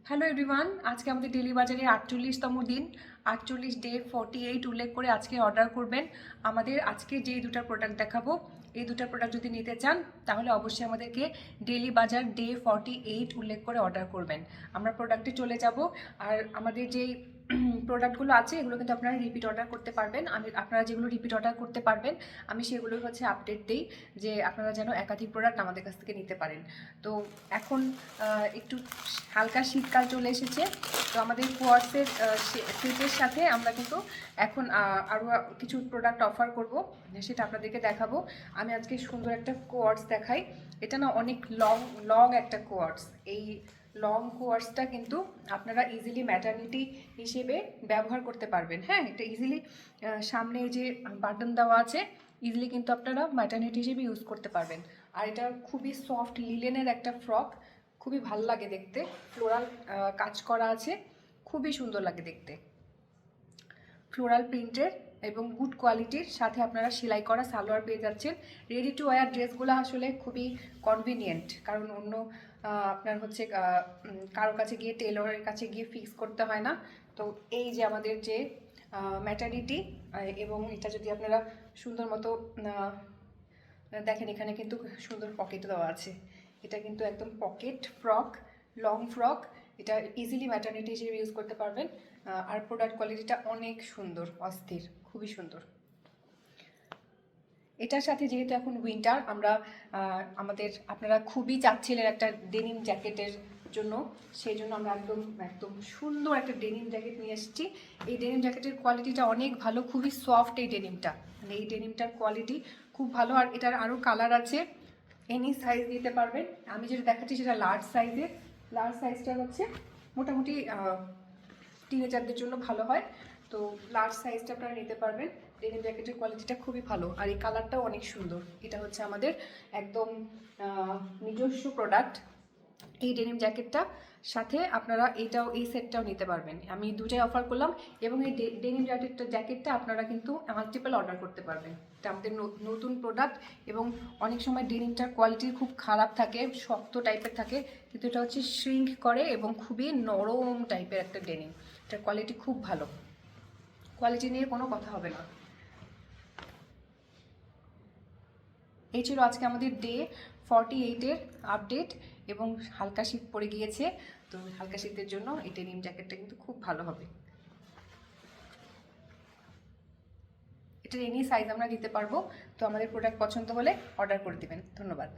Hello everyone, আজকে আমাদের daily বাজারে 48তম দিন, 48 ডে 48 উল্লেখ করে আজকে অর্ডার করবেন। আমাদের আজকে যে দুটো প্রোডাক্ট দেখাবো, এই দুটো প্রোডাক্ট যদি নিতে চান তাহলে অবশ্যই আমাদেরকে ডেলি বাজার ডে 48 উল্লেখ করে অর্ডার করবেন। আমরা প্রোডাক্টে চলে যাব। আর আমাদের যেই প্রোডাক্টগুলো আছে এগুলো কিন্তু আপনারা রিপিট অর্ডার করতে পারবেন। আপনারা যেগুলো রিপিট অর্ডার করতে পারবেন আমি সেগুলোই আপডেট দিই, যে আপনারা যেন একাধিক প্রোডাক্ট আমাদের কাছ থেকে নিতে পারেন। তো এখন একটু হালকা শীতকাল চলে এসেছে, তো আমাদের কোয়ার্সের সেটের সাথে আমরা কিন্তু এখন আরও কিছু প্রোডাক্ট অফার করব, সেটা আপনাদেরকে দেখাবো। আমি আজকে সুন্দর একটা কোয়ার্স দেখাই। এটা না অনেক লং লং একটা কোয়ার্স। এই লং কোয়ার্সটা কিন্তু আপনারা ইজিলি ম্যাটারনিটি হিসেবে ব্যবহার করতে পারবেন। হ্যাঁ, এটা ইজিলি সামনে যে বাটন দেওয়া আছে, ইজিলি কিন্তু আপনারা ম্যাটারনিটি হিসেবে ইউজ করতে পারবেন। আর এটা খুবই সফট লিলেনের একটা ফ্রক, খুবই ভালো লাগে দেখতে। ফ্লোরাল কাজ করা আছে, খুবই সুন্দর লাগে দেখতে। ফ্লোরাল প্রিন্টের এবং গুড কোয়ালিটির সাথে আপনারা সেলাই করা সালোয়ার পেয়ে যাচ্ছেন। রেডি টু ওয়্যার ড্রেসগুলো আসলে খুবই কনভিনিয়েন্ট, কারণ অন্য আপনার কারোর কাছে গিয়ে টেলরের কাছে গিয়ে ফিক্স করতে হয় না। তো এই যে আমাদের যে ম্যাটারনিটি, এবং এটা যদি আপনারা সুন্দর মতো দেখেন, এখানে কিন্তু সুন্দর পকেট দেওয়া আছে। এটা কিন্তু একদম পকেট ফ্রক, লং ফ্রক। এটা ইজিলি ম্যাটারনিটি হিসেবে ইউজ করতে পারবেন। আর প্রোডাক্ট কোয়ালিটিটা অনেক সুন্দর, অস্থির, খুবই সুন্দর। এটার সাথে যেহেতু এখন উইন্টার, আমরা আপনারা খুবই চাচ্ছিলেন একটা ডেনিম জ্যাকেটের জন্য, সেই জন্য আমরা একদম একদম সুন্দর একটা ডেনিম জ্যাকেট নিয়ে এসেছি। এই ডেনিম জ্যাকেটের কোয়ালিটিটা অনেক ভালো, খুবই সফট এই ডেনিমটা, মানে এই ডেনিমটার কোয়ালিটি খুব ভালো। আর এটার আরও কালার আছে, এনি সাইজ নিতে পারবেন। আমি যেটা দেখাচ্ছি সেটা লার্জ সাইজের। লার্জ সাইজটা মোটামুটি টিনেজারদের জন্য ভালো হয়। তো লার্জ সাইজটা আপনারা নিতে পারবেন। ডেনিম জ্যাকেটের কোয়ালিটিটা খুবই ভালো, আর এই কালারটাও অনেক সুন্দর। এটা আমাদের একদম নিজস্ব প্রোডাক্ট। এই ডেনিম জ্যাকেটটা সাথে আপনারা এই সেটটাও নিতে পারবেন। আমি দুটাই অফার করলাম, এবং এই ডেনিম জ্যাকেটটা আপনারা কিন্তু মাল্টিপল অর্ডার করতে পারবেন। এটা আমাদের নতুন প্রোডাক্ট, এবং অনেক সময় ডেনিমটার কোয়ালিটি খুব খারাপ থাকে, শক্ত টাইপের থাকে, কিন্তু এটা শ্রিঙ্ক করে এবং খুবই নরম টাইপের একটা ডেনিম। এটার কোয়ালিটি খুব ভালো, কোয়ালিটি নিয়ে কোনো কথা হবে না। এই ছিল আজকে আমাদের ডে 48-এর আপডেট, এবং হালকা শীত পড়ে গিয়েছে, তো হালকা শীতের জন্য এই ডেনিম জ্যাকেটটা কিন্তু খুব ভালো হবে। এটার এনি সাইজ আমরা দিতে পারবো। তো আমাদের প্রোডাক্ট পছন্দ হলে অর্ডার করে দেবেন। ধন্যবাদ।